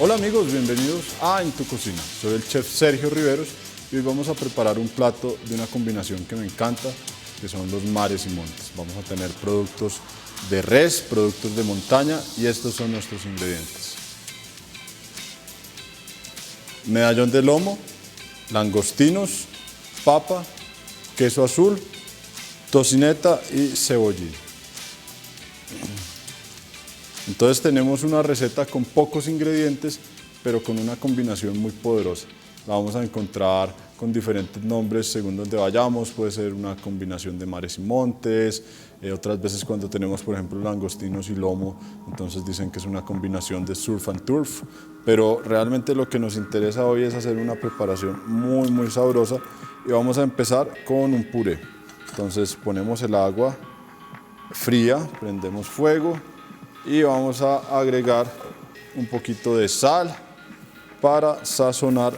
Hola amigos, bienvenidos a En Tu Cocina. Soy el chef Sergio Riveros y hoy vamos a preparar un plato de una combinación que me encanta, que son los mares y montes. Vamos a tener productos de res, productos de montaña y estos son nuestros ingredientes. Medallón de lomo, langostinos, papa, queso azul, tocineta y cebollín. Entonces tenemos una receta con pocos ingredientes, pero con una combinación muy poderosa. La vamos a encontrar con diferentes nombres según donde vayamos, puede ser una combinación de mares y montes, otras veces cuando tenemos por ejemplo langostinos y lomo, entonces dicen que es una combinación de surf and turf, pero realmente lo que nos interesa hoy es hacer una preparación muy sabrosa y vamos a empezar con un puré. Entonces ponemos el agua fría, prendemos fuego y vamos a agregar un poquito de sal para sazonar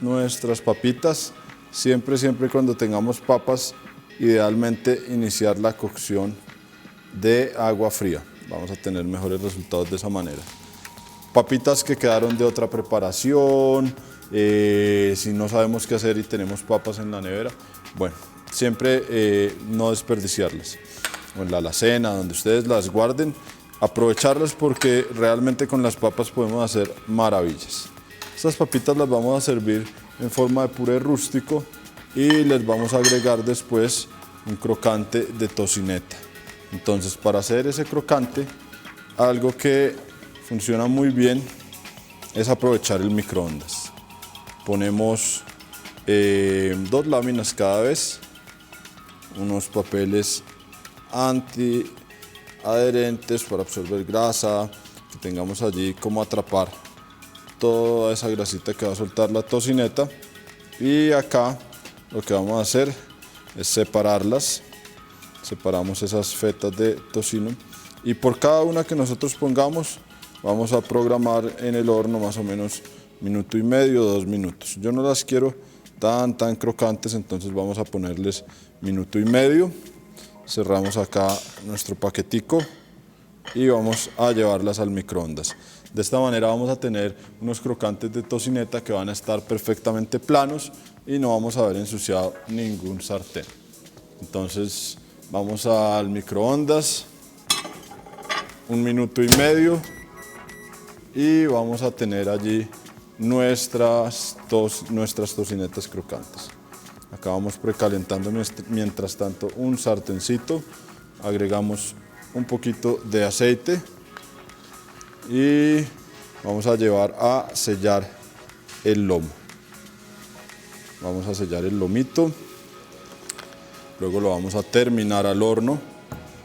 nuestras papitas. Siempre cuando tengamos papas, idealmente iniciar la cocción de agua fría. Vamos a tener mejores resultados de esa manera. Papitas que quedaron de otra preparación, si no sabemos qué hacer y tenemos papas en la nevera, bueno, siempre no desperdiciarlas. O en la alacena, donde ustedes las guarden, aprovecharlas porque realmente con las papas podemos hacer maravillas. Estas papitas las vamos a servir en forma de puré rústico y les vamos a agregar después un crocante de tocineta. Entonces, para hacer ese crocante, algo que funciona muy bien es aprovechar el microondas. Ponemos 2 láminas cada vez, unos papeles antiadherentes para absorber grasa, que tengamos allí como atrapar toda esa grasita que va a soltar la tocineta. Y acá lo que vamos a hacer es separarlas. Separamos esas fetas de tocino y por cada una que nosotros pongamos vamos a programar en el horno más o menos 1,5 minutos, 2 minutos. Yo no las quiero tan crocantes, entonces vamos a ponerles 1,5 minutos. Cerramos acá nuestro paquetico y vamos a llevarlas al microondas. De esta manera vamos a tener unos crocantes de tocineta que van a estar perfectamente planos y no vamos a haber ensuciado ningún sartén. Entonces vamos al microondas, 1,5 minutos y vamos a tener allí nuestras tocinetas crocantes. Acá vamos precalentando mientras tanto un sartencito, agregamos un poquito de aceite y vamos a llevar a sellar el lomo. Vamos a sellar el lomito, luego lo vamos a terminar al horno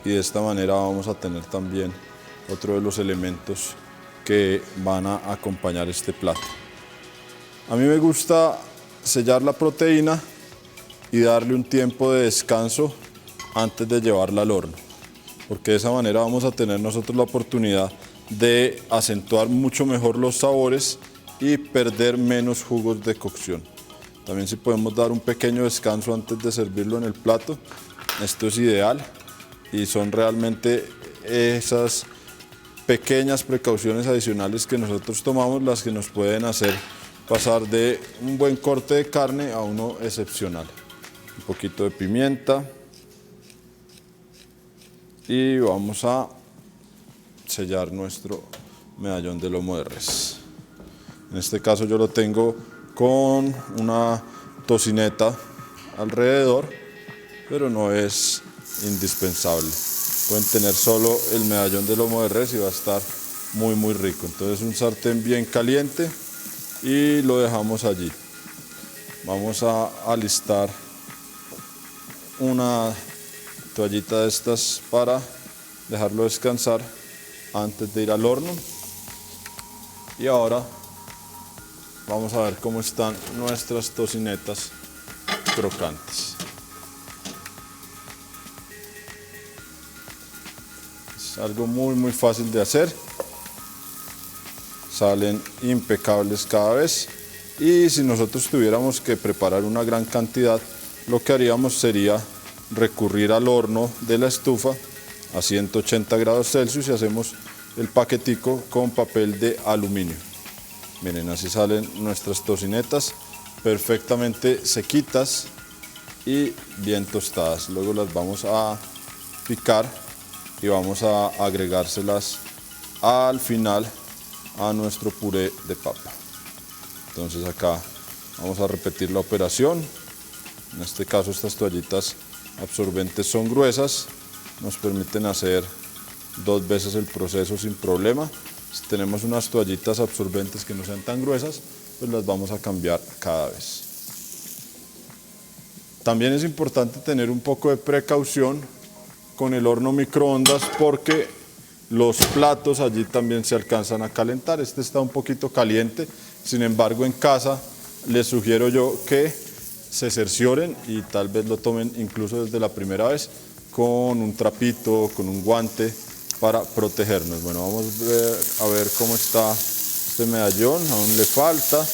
y de esta manera vamos a tener también otro de los elementos que van a acompañar este plato. A mí me gusta sellar la proteína y darle un tiempo de descanso antes de llevarla al horno, porque de esa manera vamos a tener nosotros la oportunidad de acentuar mucho mejor los sabores y perder menos jugos de cocción. También si podemos dar un pequeño descanso antes de servirlo en el plato, esto es ideal y son realmente esas pequeñas precauciones adicionales que nosotros tomamos las que nos pueden hacer pasar de un buen corte de carne a uno excepcional. Un poquito de pimienta y vamos a sellar nuestro medallón de lomo de res. En este caso yo lo tengo con una tocineta alrededor, pero no es indispensable. Pueden tener solo el medallón de lomo de res y va a estar muy rico. Entonces un sartén bien caliente y lo dejamos allí. Vamos a alistar una toallita de estas para dejarlo descansar antes de ir al horno. Y ahora vamos a ver cómo están nuestras tocinetas crocantes. Es algo muy fácil de hacer. Salen impecables cada vez. Y si nosotros tuviéramos que preparar una gran cantidad, lo que haríamos sería recurrir al horno de la estufa a 180 grados Celsius y hacemos el paquetico con papel de aluminio. Miren, así salen nuestras tocinetas perfectamente sequitas y bien tostadas. Luego las vamos a picar y vamos a agregárselas al final a nuestro puré de papa. Entonces acá vamos a repetir la operación. En este caso estas toallitas absorbentes son gruesas, nos permiten hacer 2 veces el proceso sin problema. Si tenemos unas toallitas absorbentes que no sean tan gruesas, pues las vamos a cambiar cada vez. También es importante tener un poco de precaución con el horno microondas porque los platos allí también se alcanzan a calentar. Este está un poquito caliente, sin embargo en casa les sugiero yo que se cercioren y tal vez lo tomen incluso desde la primera vez con un trapito, con un guante para protegernos. Bueno, vamos a ver cómo está este medallón, aún le falta,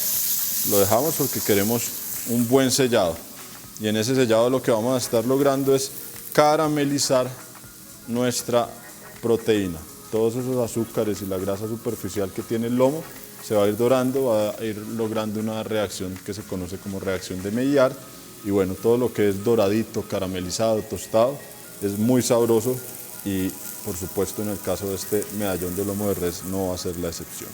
lo dejamos porque queremos un buen sellado. Y en ese sellado lo que vamos a estar logrando es caramelizar nuestra proteína. Todos esos azúcares y la grasa superficial que tiene el lomo se va a ir dorando, va a ir logrando una reacción que se conoce como reacción de Maillard. Y bueno, todo lo que es doradito, caramelizado, tostado, es muy sabroso y por supuesto en el caso de este medallón de lomo de res no va a ser la excepción.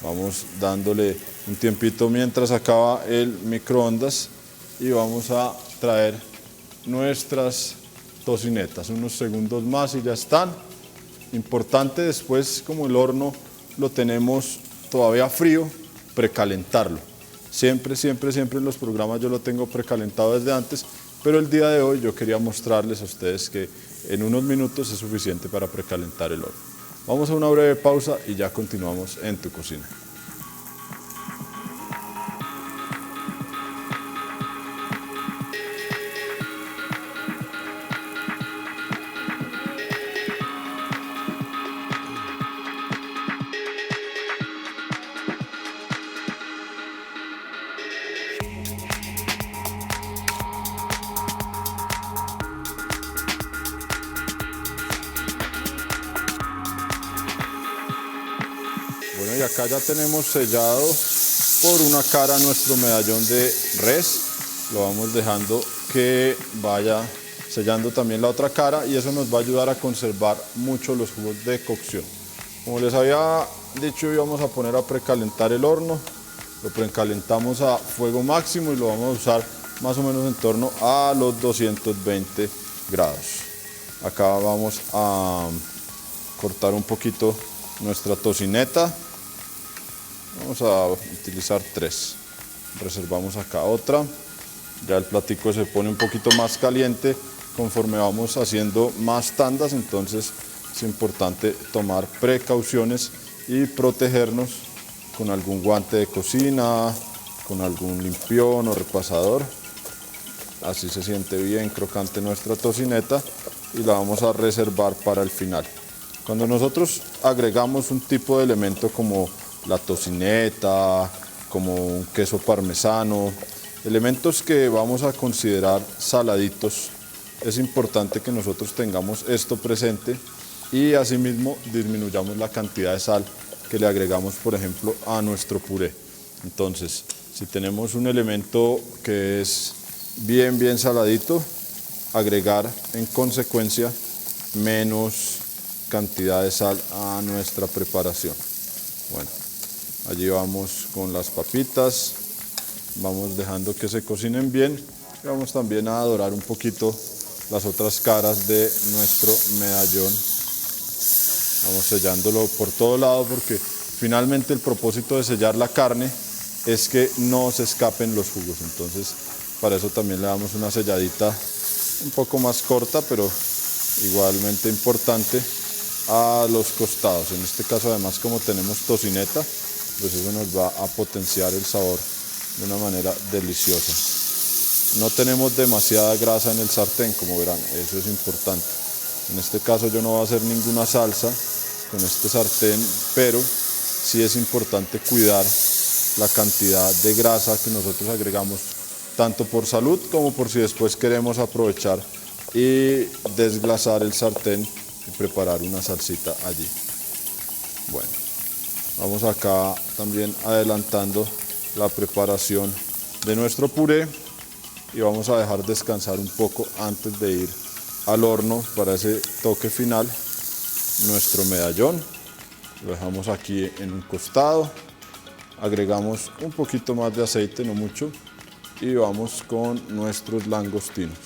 Vamos dándole un tiempito mientras acaba el microondas y vamos a traer nuestras tocinetas, unos segundos más y ya están. Importante después, como el horno lo tenemos todavía frío, precalentarlo. Siempre en los programas yo lo tengo precalentado desde antes, pero el día de hoy yo quería mostrarles a ustedes que en unos minutos es suficiente para precalentar el horno. Vamos a una breve pausa y ya continuamos en Tu Cocina. Bueno, y acá ya tenemos sellado por una cara nuestro medallón de res. Lo vamos dejando que vaya sellando también la otra cara y eso nos va a ayudar a conservar mucho los jugos de cocción. Como les había dicho, íbamos a poner a precalentar el horno. Lo precalentamos a fuego máximo y lo vamos a usar más o menos en torno a los 220 grados. Acá vamos a cortar un poquito nuestra tocineta. Vamos a utilizar 3. Reservamos acá otra. Ya el platico se pone un poquito más caliente conforme vamos haciendo más tandas, entonces es importante tomar precauciones y protegernos con algún guante de cocina, con algún limpión o repasador. Así se siente bien crocante nuestra tocineta y la vamos a reservar para el final. Cuando nosotros agregamos un tipo de elemento como la tocineta, como un queso parmesano, elementos que vamos a considerar saladitos, es importante que nosotros tengamos esto presente y asimismo disminuyamos la cantidad de sal que le agregamos, por ejemplo, a nuestro puré. Entonces, si tenemos un elemento que es bien saladito, agregar en consecuencia menos cantidad de sal a nuestra preparación. Bueno, allí vamos con las papitas, vamos dejando que se cocinen bien y vamos también a dorar un poquito las otras caras de nuestro medallón. Vamos sellándolo por todo lado porque finalmente el propósito de sellar la carne es que no se escapen los jugos. Entonces para eso también le damos una selladita un poco más corta, pero igualmente importante a los costados. En este caso además como tenemos tocineta, pues eso nos va a potenciar el sabor de una manera deliciosa. No tenemos demasiada grasa en el sartén, como verán, eso es importante. En este caso yo no voy a hacer ninguna salsa con este sartén, pero sí es importante cuidar la cantidad de grasa que nosotros agregamos, tanto por salud como por si después queremos aprovechar y desglasar el sartén y preparar una salsita allí. Bueno, Vamos acá también adelantando la preparación de nuestro puré y vamos a dejar descansar un poco antes de ir al horno para ese toque final. Nuestro medallón lo dejamos aquí en un costado, agregamos un poquito más de aceite, no mucho, y vamos con nuestros langostinos.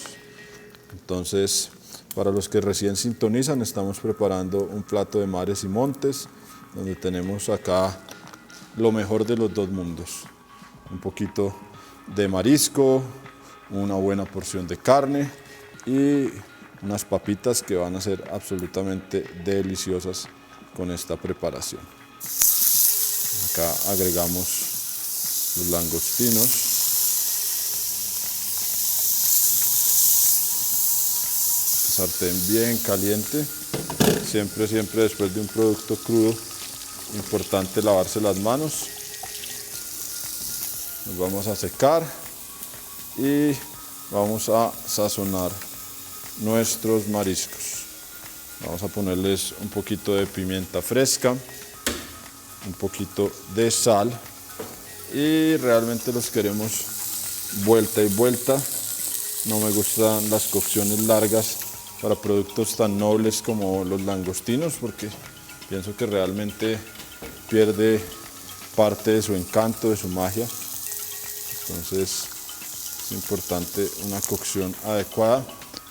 Entonces, para los que recién sintonizan, estamos preparando un plato de mares y montes, donde tenemos acá lo mejor de los dos mundos. Un poquito de marisco, una buena porción de carne y unas papitas que van a ser absolutamente deliciosas con esta preparación. Acá agregamos los langostinos. Sartén bien caliente. Siempre después de un producto crudo, importante lavarse las manos. Nos vamos a secar y vamos a sazonar nuestros mariscos. Vamos a ponerles un poquito de pimienta fresca, un poquito de sal y realmente los queremos vuelta y vuelta. No me gustan las cocciones largas para productos tan nobles como los langostinos porque pienso que realmente pierde parte de su encanto, de su magia. Entonces es importante una cocción adecuada.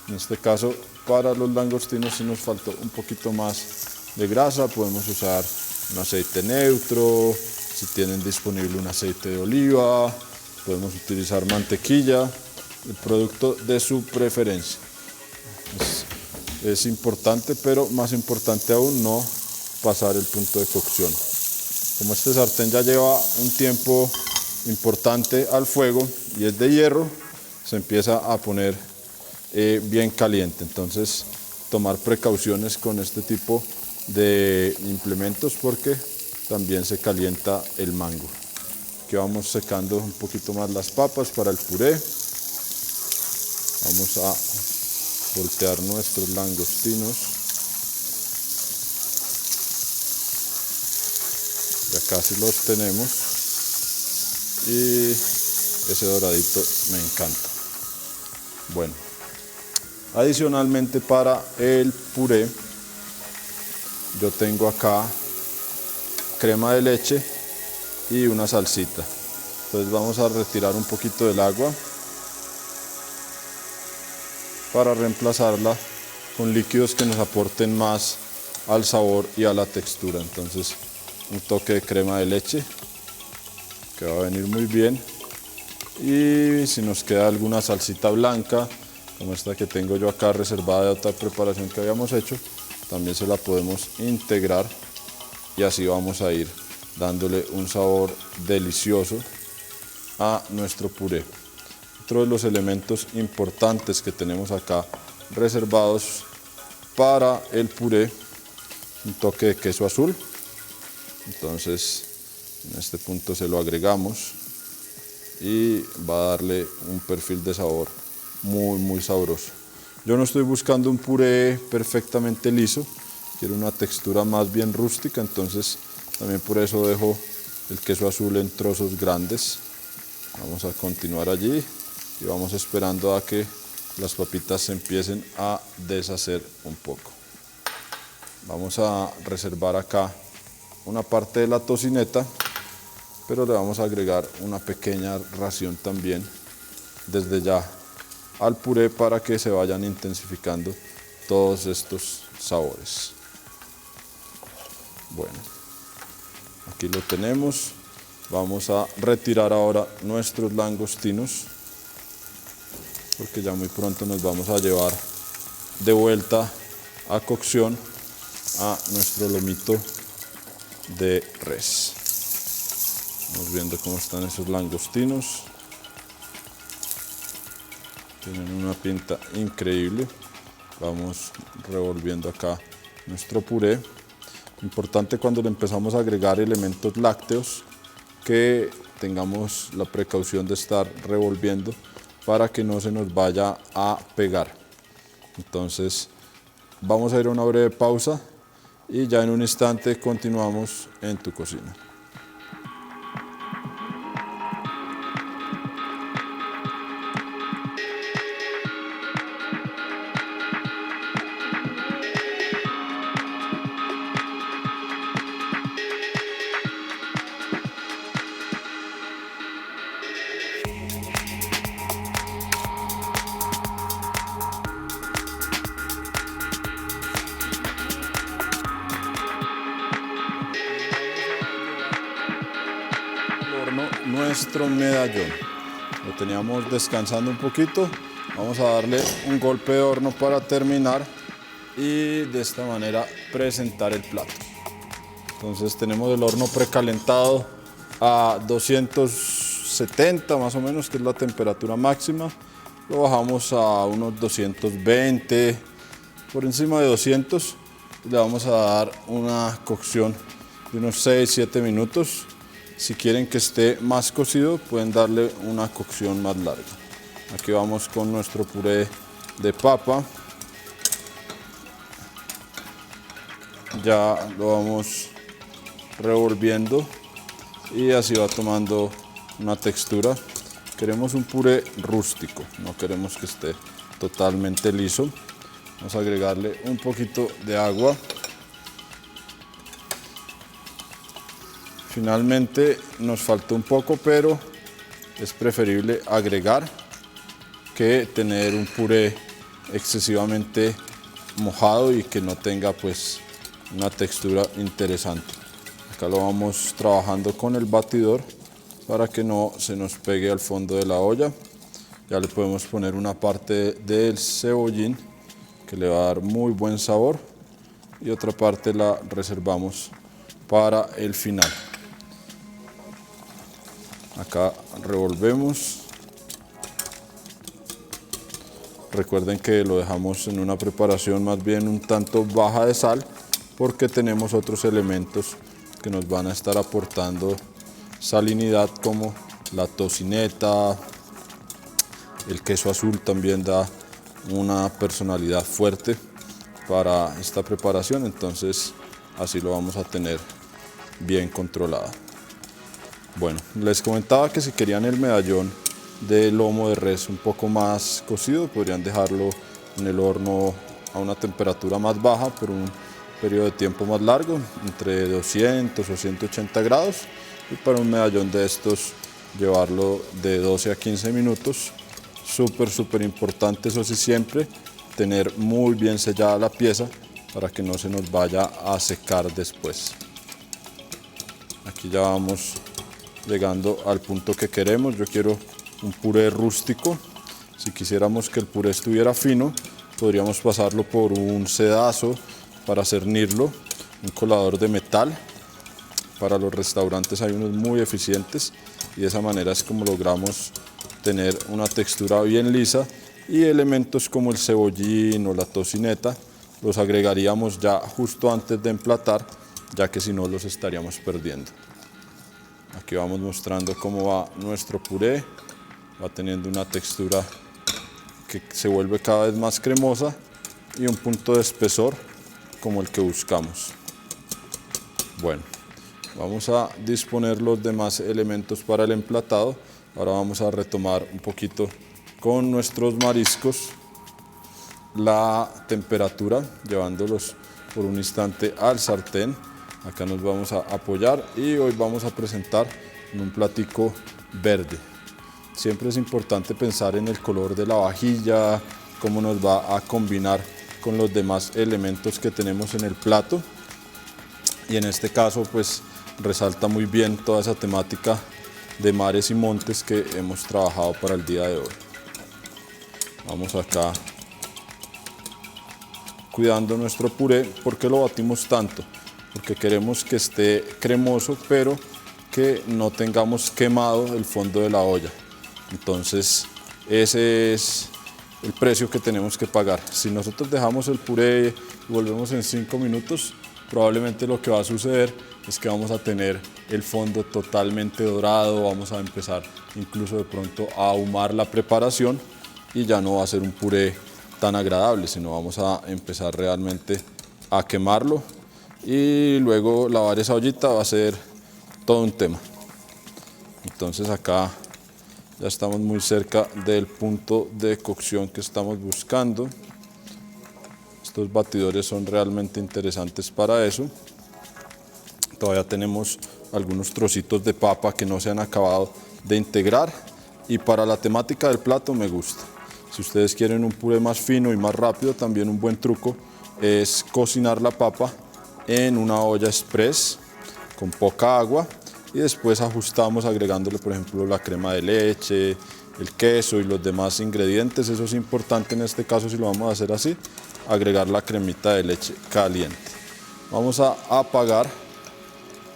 En este caso, para los langostinos si nos faltó un poquito más de grasa, podemos usar un aceite neutro, si tienen disponible un aceite de oliva, podemos utilizar mantequilla, el producto de su preferencia. Es importante, pero más importante aún, no pasar el punto de cocción. Como este sartén ya lleva un tiempo importante al fuego y es de hierro, se empieza a poner bien caliente. Entonces, tomar precauciones con este tipo de implementos porque también se calienta el mango. Aquí vamos secando un poquito más las papas para el puré. Vamos a voltear nuestros langostinos. Ya casi los tenemos. Y ese doradito me encanta. Bueno, adicionalmente para el puré, yo tengo acá crema de leche y una salsita. Entonces vamos a retirar un poquito del agua para reemplazarla con líquidos que nos aporten más al sabor y a la textura. Entonces un toque de crema de leche que va a venir muy bien, y si nos queda alguna salsita blanca como esta que tengo yo acá reservada de otra preparación que habíamos hecho, también se la podemos integrar y así vamos a ir dándole un sabor delicioso a nuestro puré. Otro de los elementos importantes que tenemos acá reservados para el puré, un toque de queso azul. Entonces en este punto se lo agregamos y va a darle un perfil de sabor muy sabroso. Yo no estoy buscando un puré perfectamente liso, quiero una textura más bien rústica, entonces también por eso dejo el queso azul en trozos grandes. Vamos a continuar allí y vamos esperando a que las papitas se empiecen a deshacer un poco. Vamos a reservar acá una parte de la tocineta, pero le vamos a agregar una pequeña ración también desde ya al puré para que se vayan intensificando todos estos sabores. Bueno, aquí lo tenemos. Vamos a retirar ahora nuestros langostinos porque ya muy pronto nos vamos a llevar de vuelta a cocción a nuestro lomito de res. Vamos viendo cómo están esos langostinos. Tienen una pinta increíble. Vamos revolviendo acá nuestro puré. Importante cuando le empezamos a agregar elementos lácteos que tengamos la precaución de estar revolviendo para que no se nos vaya a pegar. Entonces vamos a ir a una breve pausa y ya en un instante continuamos en tu cocina. Nuestro medallón, lo teníamos descansando un poquito, vamos a darle un golpe de horno para terminar y de esta manera presentar el plato. Entonces tenemos el horno precalentado a 270 más o menos, que es la temperatura máxima. Lo bajamos a unos 220, por encima de 200, le vamos a dar una cocción de unos 6-7 minutos. Si quieren que esté más cocido, pueden darle una cocción más larga. Aquí vamos con nuestro puré de papa. Ya lo vamos revolviendo y así va tomando una textura. Queremos un puré rústico, no queremos que esté totalmente liso. Vamos a agregarle un poquito de agua. Finalmente nos faltó un poco, pero es preferible agregar que tener un puré excesivamente mojado y que no tenga pues una textura interesante. Acá lo vamos trabajando con el batidor para que no se nos pegue al fondo de la olla. Ya le podemos poner una parte del cebollín que le va a dar muy buen sabor y otra parte la reservamos para el final. Acá revolvemos. Recuerden que lo dejamos en una preparación más bien un tanto baja de sal porque tenemos otros elementos que nos van a estar aportando salinidad, como la tocineta, el queso azul también da una personalidad fuerte para esta preparación, entonces así lo vamos a tener bien controlado. Bueno, les comentaba que si querían el medallón de lomo de res un poco más cocido, podrían dejarlo en el horno a una temperatura más baja por un periodo de tiempo más largo, entre 200 o 180 grados, y para un medallón de estos llevarlo de 12 a 15 minutos. Súper importante, eso sí, siempre tener muy bien sellada la pieza para que no se nos vaya a secar después. Aquí ya vamos llegando al punto que queremos. Yo quiero un puré rústico. Si quisiéramos que el puré estuviera fino, podríamos pasarlo por un sedazo para cernirlo, un colador de metal. Para los restaurantes hay unos muy eficientes y de esa manera es como logramos tener una textura bien lisa, y elementos como el cebollín o la tocineta los agregaríamos ya justo antes de emplatar, ya que si no los estaríamos perdiendo. Aquí vamos mostrando cómo va nuestro puré, va teniendo una textura que se vuelve cada vez más cremosa y un punto de espesor como el que buscamos. Bueno, vamos a disponer los demás elementos para el emplatado. Ahora vamos a retomar un poquito con nuestros mariscos la temperatura, llevándolos por un instante al sartén. Acá nos vamos a apoyar y hoy vamos a presentar en un platico verde. Siempre es importante pensar en el color de la vajilla, cómo nos va a combinar con los demás elementos que tenemos en el plato, y en este caso pues resalta muy bien toda esa temática de mares y montes que hemos trabajado para el día de hoy. Vamos acá cuidando nuestro puré. ¿Por qué lo batimos tanto? Porque queremos que esté cremoso, pero que no tengamos quemado el fondo de la olla. Entonces ese es el precio que tenemos que pagar. Si nosotros dejamos el puré y volvemos en 5 minutos, probablemente lo que va a suceder es que vamos a tener el fondo totalmente dorado, vamos a empezar incluso de pronto a ahumar la preparación y ya no va a ser un puré tan agradable, sino vamos a empezar realmente a quemarlo. y luego lavar esa ollita va a ser todo un tema. Entonces acá ya estamos muy cerca del punto de cocción que estamos buscando. Estos batidores son realmente interesantes para eso. Todavía tenemos algunos trocitos de papa que no se han acabado de integrar, y para la temática del plato me gusta. Si ustedes quieren un puré más fino y más rápido, también un buen truco es cocinar la papa en una olla express con poca agua, y después ajustamos agregándole, por ejemplo, la crema de leche, el queso y los demás ingredientes. Eso es importante en este caso, si lo vamos a hacer así, agregar la cremita de leche caliente. Vamos a apagar.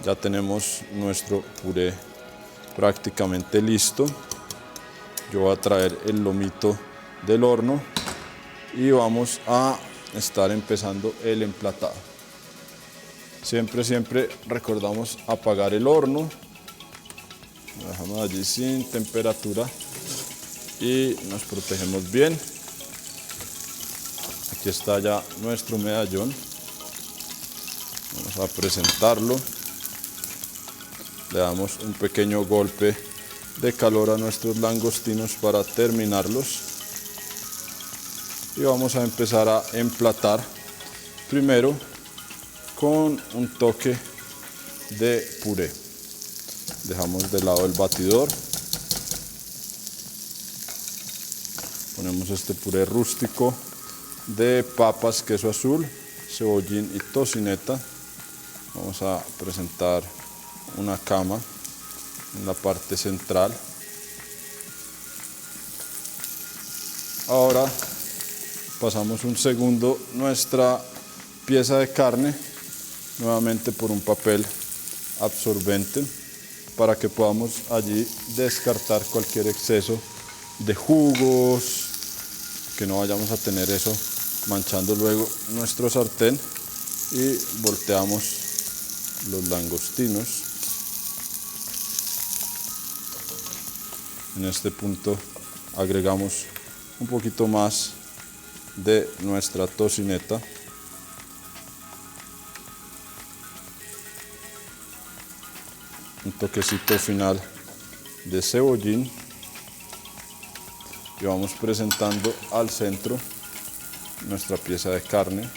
Ya tenemos nuestro puré prácticamente listo. Yo voy a traer el lomito del horno y vamos a estar empezando el emplatado. Siempre recordamos apagar el horno. Lo dejamos allí sin temperatura y nos protegemos bien. Aquí está ya nuestro medallón. Vamos a presentarlo. Le damos un pequeño golpe de calor a nuestros langostinos para terminarlos. Y vamos a empezar a emplatar primero con un toque de puré. Dejamos de lado el batidor. Ponemos este puré rústico de papas, queso azul, cebollín y tocineta. Vamos a presentar una cama en la parte central. Ahora pasamos un segundo nuestra pieza de carne nuevamente por un papel absorbente para que podamos allí descartar cualquier exceso de jugos, que no vayamos a tener eso manchando luego nuestro sartén. Y volteamos los langostinos. En este punto agregamos un poquito más de nuestra tocineta. Un toquecito final de cebollín. Y vamos presentando al centro nuestra pieza de carne.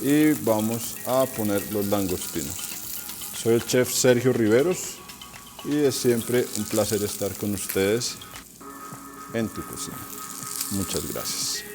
Y vamos a poner los langostinos. Soy el chef Sergio Riveros y es siempre un placer estar con ustedes en Tu Cocina. Muchas gracias.